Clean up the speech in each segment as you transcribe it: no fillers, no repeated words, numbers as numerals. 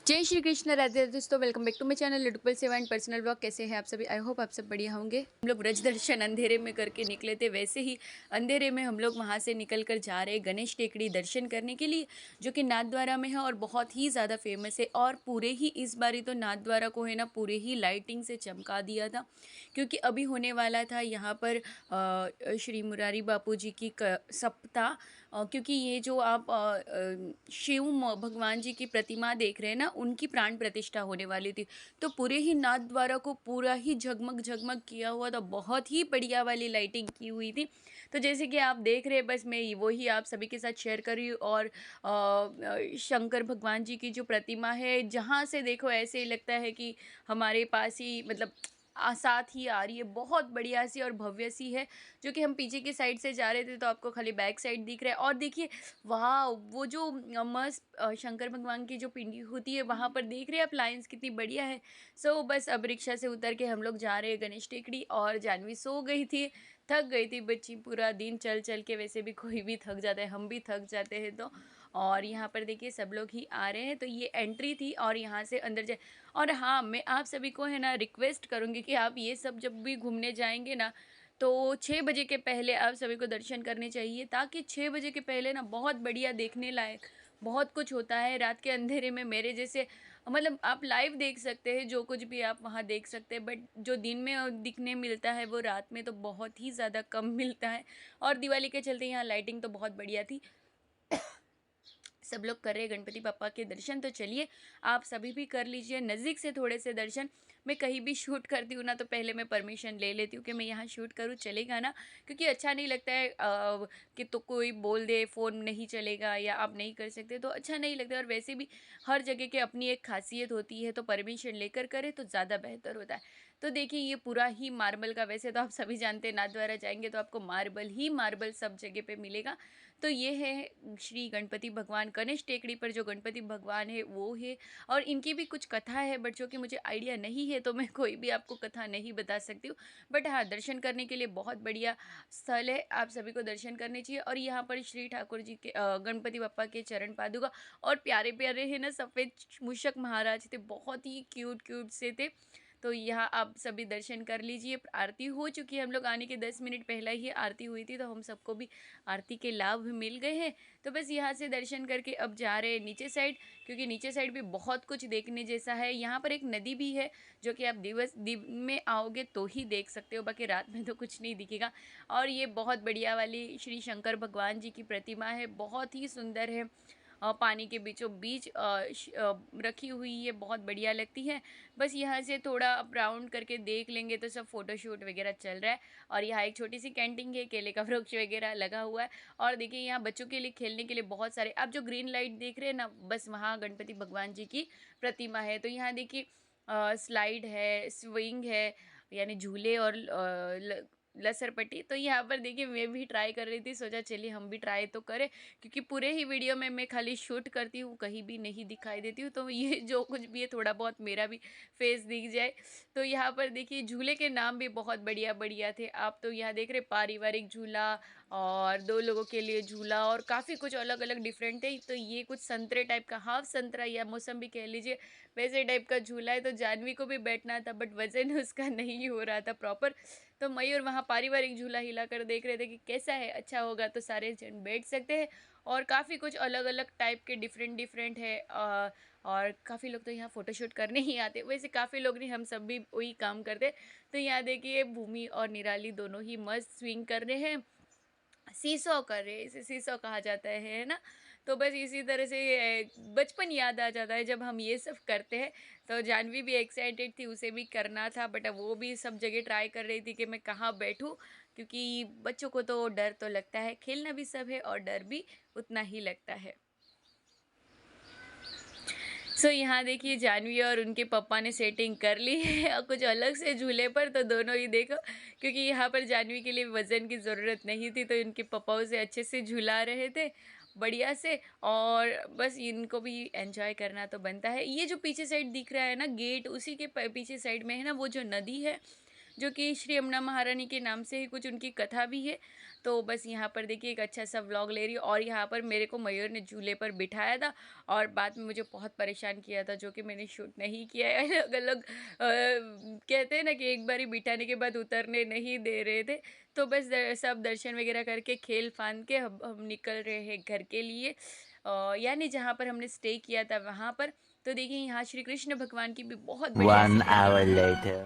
जय श्री कृष्ण। राधे राधे दोस्तों, welcome back to my channel लिटुपल सेवा एंड पर्सनल ब्लॉग। कैसे हैं आप सभी? आई होप आप सब बढ़िया होंगे। हम लोग ब्रज दर्शन अंधेरे में करके निकले थे, वैसे ही अंधेरे में हम लोग वहां से निकल कर जा रहे हैं गणेश टेकड़ी दर्शन करने के लिए, जो कि नाथद्वारा में है और बहुत ही ज़्यादा फेमस है। और पूरे ही इस बारी तो नाथद्वारा को है ना पूरे ही लाइटिंग से चमका दिया था, क्योंकि अभी होने वाला था यहाँ पर श्री मुरारी बापू जी की सप्ताह। क्योंकि ये जो आप शिव भगवान जी की प्रतिमा देख रहे हैं ना, उनकी प्राण प्रतिष्ठा होने वाली थी। तो पूरे ही नाथ द्वारा को पूरा ही झगमग झगमग किया हुआ था, बहुत ही बढ़िया वाली लाइटिंग की हुई थी। तो जैसे कि आप देख रहे हैं, बस मैं वही आप सभी के साथ शेयर कर रही हूँ। और शंकर भगवान जी की जो प्रतिमा है, जहाँ से देखो ऐसे ही लगता है कि हमारे पास ही मतलब साथ ही आ रही है। बहुत बढ़िया सी और भव्य सी है, जो कि हम पीछे की साइड से जा रहे थे तो आपको खाली बैक साइड दिख रहा है। और देखिए वहाँ वो जो मस्त शंकर भगवान की जो पिंडी होती है, वहाँ पर देख रहे हैं आप लाइन्स कितनी बढ़िया है। बस अब रिक्शा से उतर के हम लोग जा रहे हैं गणेश टेकड़ी। और जानवी सो गई थी, थक गई थी बच्ची, पूरा दिन चल चल के। वैसे भी कोई भी थक जाता है, हम भी थक जाते हैं। तो और यहाँ पर देखिए सब लोग ही आ रहे हैं, तो ये एंट्री थी और यहाँ से अंदर जाए। और हाँ, मैं आप सभी को है ना रिक्वेस्ट करूँगी कि आप ये सब जब भी घूमने जाएंगे ना, तो 6 बजे के पहले आप सभी को दर्शन करने चाहिए, ताकि 6 बजे के पहले ना बहुत बढ़िया देखने लायक बहुत कुछ होता है। रात के अंधेरे में मेरे जैसे मतलब आप लाइव देख सकते हैं, जो कुछ भी आप वहाँ देख सकते हैं, बट जो दिन में दिखने मिलता है वो रात में तो बहुत ही ज़्यादा कम मिलता है। और दिवाली के चलते यहाँ लाइटिंग तो बहुत बढ़िया थी। सब लोग कर रहे हैं गणपति पापा के दर्शन, तो चलिए आप सभी भी कर लीजिए नज़दीक से थोड़े से दर्शन। मैं कहीं भी शूट करती हूँ ना, तो पहले मैं परमिशन ले लेती हूँ कि मैं यहाँ शूट करूँ, चलेगा ना? क्योंकि अच्छा नहीं लगता है कि तो कोई बोल दे फ़ोन नहीं चलेगा या आप नहीं कर सकते, तो अच्छा नहीं लगता। और वैसे भी हर जगह की अपनी एक खासियत होती है, तो परमिशन लेकर करें तो ज़्यादा बेहतर होता है। तो देखिए ये पूरा ही मार्बल का, वैसे तो आप सभी जानते हैं नाथद्वारा जाएंगे तो आपको मार्बल ही मार्बल सब जगह पे मिलेगा। तो ये है श्री गणपति भगवान गणेश टेकड़ी पर जो गणपति भगवान है वो है। और इनकी भी कुछ कथा है, बट जो कि मुझे आइडिया नहीं है, तो मैं कोई भी आपको कथा नहीं बता सकती हूँ। बट हाँ, दर्शन करने के लिए बहुत बढ़िया स्थल है, आप सभी को दर्शन करने चाहिए। और यहाँ पर श्री ठाकुर जी के गणपति बप्पा के चरण पादुका और प्यारे प्यारे है ना सफ़ेद मूषक महाराज थे, बहुत ही क्यूट क्यूट से थे। तो यहाँ आप सभी दर्शन कर लीजिए। आरती हो चुकी है, हम लोग आने के 10 मिनट पहले ही आरती हुई थी, तो हम सबको भी आरती के लाभ मिल गए हैं। तो बस यहाँ से दर्शन करके अब जा रहे हैं नीचे साइड, क्योंकि नीचे साइड भी बहुत कुछ देखने जैसा है। यहाँ पर एक नदी भी है, जो कि आप दिन में आओगे तो ही देख सकते हो, बाकी रात में तो कुछ नहीं दिखेगा। और ये बहुत बढ़िया वाली श्री शंकर भगवान जी की प्रतिमा है, बहुत ही सुंदर है। पानी के बीचों बीच रखी हुई है, बहुत बढ़िया लगती है। बस यहाँ से थोड़ा अप राउंड करके देख लेंगे तो सब फोटोशूट वगैरह चल रहा है। और यहाँ एक छोटी सी कैंटीन है, केले का वृक्ष वगैरह लगा हुआ है। और देखिए यहाँ बच्चों के लिए खेलने के लिए बहुत सारे, आप जो ग्रीन लाइट देख रहे हैं ना, बस वहाँ गणपति भगवान जी की प्रतिमा है। तो यहाँ देखिए स्लाइड है, स्विंग है, यानी झूले और लसरपट्टी। तो यहाँ पर देखिए मैं भी ट्राई कर रही थी, सोचा चलिए हम भी ट्राई तो करें, क्योंकि पूरे ही वीडियो में मैं खाली शूट करती हूँ, कहीं भी नहीं दिखाई देती हूँ। तो ये जो कुछ भी है थोड़ा बहुत मेरा भी फेस दिख जाए। तो यहाँ पर देखिए झूले के नाम भी बहुत बढ़िया बढ़िया थे। आप तो यहाँ देख रहे पारिवारिक झूला और 2 लोगों के लिए झूला और काफ़ी कुछ अलग अलग डिफरेंट है। तो ये कुछ संतरे टाइप का, हाफ संतरा या मौसम्बी कह लीजिए, वैसे टाइप का झूला है। तो जानवी को भी बैठना था, बट वजन उसका नहीं हो रहा था प्रॉपर। तो मयूर वहाँ पारिवारिक झूला हिलाकर देख रहे थे कि कैसा है, अच्छा होगा तो सारे जन बैठ सकते हैं। और काफ़ी कुछ अलग अलग टाइप के डिफरेंट डिफरेंट है। और काफ़ी लोग तो यहाँ फ़ोटोशूट करने ही आते, वैसे काफ़ी लोग नहीं, हम सब भी वही काम करते। तो यहाँ देखिए भूमि और निराली दोनों ही मस्त स्विंग कर रहे हैं, सीसॉ कर रहे हैं, इसे सीसॉ कहा जाता है ना। तो बस इसी तरह से बचपन याद आ जाता है जब हम ये सब करते हैं। तो जानवी भी एक्साइटेड थी, उसे भी करना था, बट अब वो भी सब जगह ट्राई कर रही थी कि मैं कहाँ बैठूँ, क्योंकि बच्चों को तो डर तो लगता है, खेलना भी सब है और डर भी उतना ही लगता है। यहाँ देखिए जानवी और उनके पापा ने सेटिंग कर ली है और कुछ अलग से झूले पर, तो दोनों ही देखो, क्योंकि यहाँ पर जानवी के लिए वज़न की ज़रूरत नहीं थी, तो इनके पापा उसे अच्छे से झुला रहे थे बढ़िया से। और बस इनको भी एंजॉय करना तो बनता है। ये जो पीछे साइड दिख रहा है ना गेट, उसी के पीछे साइड में है ना वो जो नदी है, जो कि श्री यमुना महारानी के नाम से ही कुछ उनकी कथा भी है। तो बस यहाँ पर देखिए एक अच्छा सा व्लॉग ले रही हूँ। और यहाँ पर मेरे को मयूर ने झूले पर बिठाया था और बाद में मुझे बहुत परेशान किया था, जो कि मैंने शूट नहीं किया है। अलग अलग कहते हैं ना कि एक बारी बिठाने के बाद उतरने नहीं दे रहे थे। तो बस सब दर्शन वगैरह करके खेल फांद के हम निकल रहे हैं घर के लिए, यानी जहाँ पर हमने स्टे किया था वहाँ पर। तो देखिए यहाँ श्री कृष्ण भगवान की भी बहुत बढ़िया सी 1 hour later.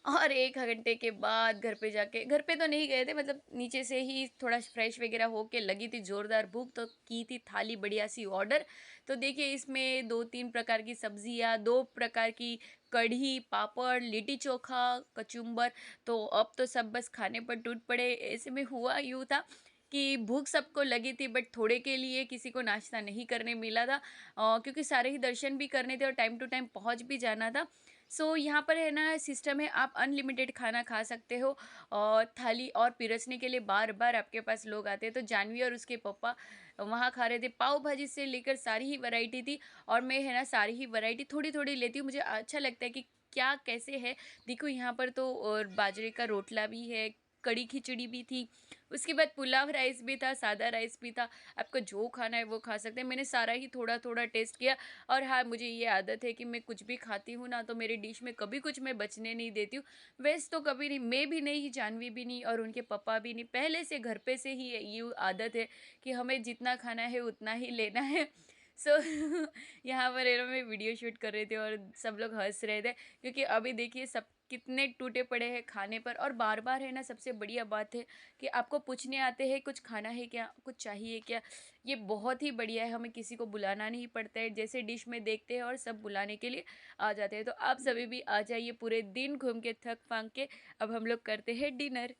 और 1 घंटे के बाद घर पे जाके, घर पे तो नहीं गए थे, मतलब नीचे से ही थोड़ा फ्रेश वगैरह होके लगी थी ज़ोरदार भूख, तो की थी थाली बढ़िया सी ऑर्डर। तो देखिए इसमें 2-3 प्रकार की सब्जियाँ, 2 प्रकार की कढ़ी, पापड़, लिट्टी चोखा, कचुम्बर। तो अब तो सब बस खाने पर टूट पड़े। ऐसे में हुआ यूँ था कि भूख सबको लगी थी, बट थोड़े के लिए किसी को नाश्ता नहीं करने मिला था, क्योंकि सारे ही दर्शन भी करने थे और टाइम टू टाइम पहुँच भी जाना था। सो यहाँ पर है ना सिस्टम है, आप अनलिमिटेड खाना खा सकते हो और थाली और पिरसने के लिए बार बार आपके पास लोग आते हैं। तो जानवी और उसके पापा वहाँ खा रहे थे, पाव भाजी से लेकर सारी ही वैरायटी थी। और मैं है ना सारी ही वैरायटी थोड़ी थोड़ी लेती हूँ, मुझे अच्छा लगता है कि क्या कैसे है। देखो यहाँ पर तो और बाजरे का रोटला भी है, कड़ी खिचड़ी भी थी, उसके बाद पुलाव राइस भी था, सादा राइस भी था। आपको जो खाना है वो खा सकते हैं। मैंने सारा ही थोड़ा थोड़ा टेस्ट किया। और हाँ, मुझे ये आदत है कि मैं कुछ भी खाती हूँ ना, तो मेरी डिश में कभी कुछ मैं बचने नहीं देती हूँ। वैसे तो कभी नहीं, मैं भी नहीं, जानवी भी नहीं और उनके पापा भी नहीं। पहले से घर पे से ही ये आदत है कि हमें जितना खाना है उतना ही लेना है। सो यहाँ पर है ना मैं वीडियो शूट कर रहे थे और सब लोग हंस रहे थे, क्योंकि अभी देखिए सब कितने टूटे पड़े हैं खाने पर। और बार बार है ना सबसे बढ़िया बात है कि आपको पूछने आते हैं कुछ खाना है क्या, कुछ चाहिए क्या। ये बहुत ही बढ़िया है, हमें किसी को बुलाना नहीं पड़ता है, जैसे डिश में देखते हैं और सब बुलाने के लिए आ जाते हैं। तो आप सभी भी आ जाइए, पूरे दिन घूम के थक फांग के अब हम लोग करते हैं डिनर।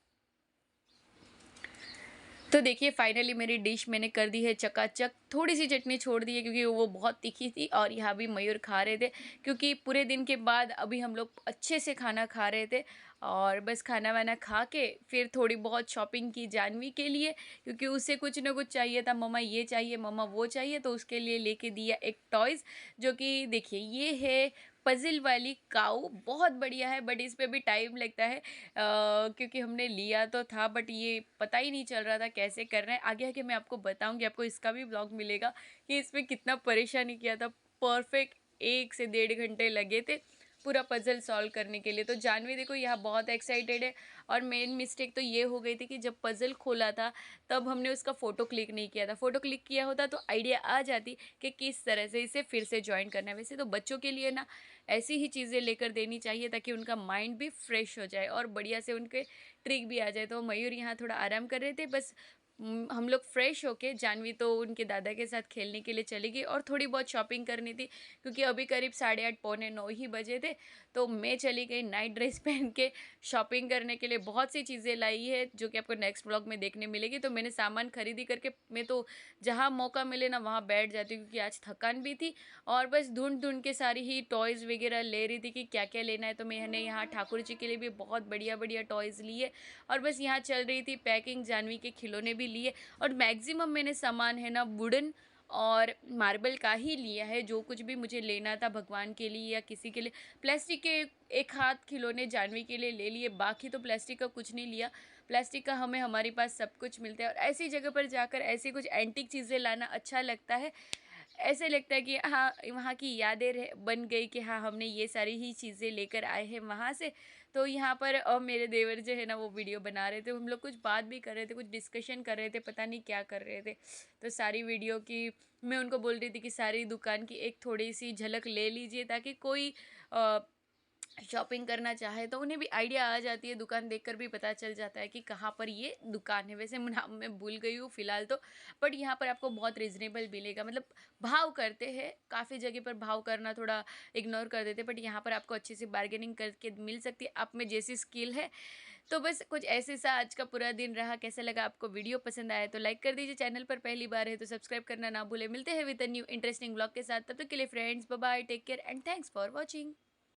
तो देखिए फाइनली मेरी डिश मैंने कर दी है चकाचक। थोड़ी सी चटनी छोड़ दी है क्योंकि वो बहुत तीखी थी, और यहाँ भी मयूर खा रहे थे क्योंकि पूरे दिन के बाद अभी हम लोग अच्छे से खाना खा रहे थे। और बस खाना वाना खा के फिर थोड़ी बहुत शॉपिंग की जानवी के लिए, क्योंकि उसे कुछ ना कुछ चाहिए था, मम्मा ये चाहिए, मम्मा वो चाहिए। तो उसके लिए लेके दिया एक टॉयज़, जो कि देखिए ये है पज़ल वाली काऊ। बहुत बढ़िया है, बट इस पे भी टाइम लगता है, क्योंकि हमने लिया तो था बट ये पता ही नहीं चल रहा था कैसे करना है। आगे आगे मैं आपको बताऊंगी, आपको इसका भी व्लॉग मिलेगा कि इसमें कितना परेशानी किया था। परफेक्ट 1 से 1.5 घंटे लगे थे पूरा पजल सॉल्व करने के लिए। तो जानवी देखो यहाँ बहुत एक्साइटेड है। और मेन मिस्टेक तो ये हो गई थी कि जब पजल खोला था तब हमने उसका फ़ोटो क्लिक नहीं किया था। फ़ोटो क्लिक किया होता तो आइडिया आ जाती कि किस तरह से इसे फिर से ज्वाइन करना है। वैसे तो बच्चों के लिए ना ऐसी ही चीज़ें लेकर देनी चाहिए ताकि उनका माइंड भी फ्रेश हो जाए और बढ़िया से उनके ट्रिक भी आ जाए। तो मयूर यहाँ थोड़ा आराम कर रहे थे, बस हम लोग फ्रेश होके, जानवी तो उनके दादा के साथ खेलने के लिए चली गई और थोड़ी बहुत शॉपिंग करनी थी क्योंकि अभी करीब 8:30 पौने 9 ही बजे थे। तो मैं चली गई नाइट ड्रेस पहन के शॉपिंग करने के लिए। बहुत सी चीज़ें लाई है जो कि आपको नेक्स्ट व्लॉग में देखने मिलेगी। तो मैंने सामान खरीदी करके मैं तो जहाँ मौका मिले ना वहाँ बैठ जाती हूँ, क्योंकि आज थकान भी थी। और बस ढूंढ ढूंढ के सारी ही टॉयज़ वगैरह ले रही थी कि क्या क्या लेना है। तो मैंने यहाँ ठाकुर जी के लिए भी बहुत बढ़िया बढ़िया टॉयज़ लिए और बस यहाँ चल रही थी पैकिंग। जानवी के खिलौने भी लिए और मैक्सिमम मैंने सामान है ना वुडन और मार्बल का ही लिया है। जो कुछ भी मुझे लेना था भगवान के लिए या किसी के लिए, प्लास्टिक के एक हाथ खिलौने जानवी के लिए ले लिए, बाकी तो प्लास्टिक का कुछ नहीं लिया। प्लास्टिक का हमें हमारे पास सब कुछ मिलता है और ऐसी जगह पर जाकर ऐसी कुछ एंटीक चीज़ें लाना अच्छा लगता है। ऐसे लगता है कि हाँ वहाँ की यादें बन गई कि हाँ हमने ये सारी ही चीज़ें लेकर आए हैं वहाँ से। तो यहाँ पर मेरे देवर जो है ना वो वीडियो बना रहे थे, हम लोग कुछ बात भी कर रहे थे, कुछ डिस्कशन कर रहे थे, पता नहीं क्या कर रहे थे। तो सारी वीडियो की मैं उनको बोल रही थी कि सारी दुकान की एक थोड़ी सी झलक ले लीजिए ताकि कोई शॉपिंग करना चाहे तो उन्हें भी आइडिया आ जाती है। दुकान देखकर भी पता चल जाता है कि कहाँ पर ये दुकान है। वैसे नाम मैं भूल गई हूँ फ़िलहाल तो, बट यहाँ पर आपको बहुत रीज़नेबल मिलेगा। मतलब भाव करते हैं, काफ़ी जगह पर भाव करना थोड़ा इग्नोर कर देते, बट यहाँ पर आपको अच्छे से बार्गेनिंग करके मिल सकती है, आप में जैसी स्किल है। तो बस कुछ ऐसे सा आज का पूरा दिन रहा। कैसा लगा आपको, वीडियो पसंद आया तो लाइक कर दीजिए, चैनल पर पहली बार है तो सब्सक्राइब करना ना भूले। मिलते हैं with a new interesting blog के साथ, तब तक के लिए friends bye bye, take care and thanks for watching.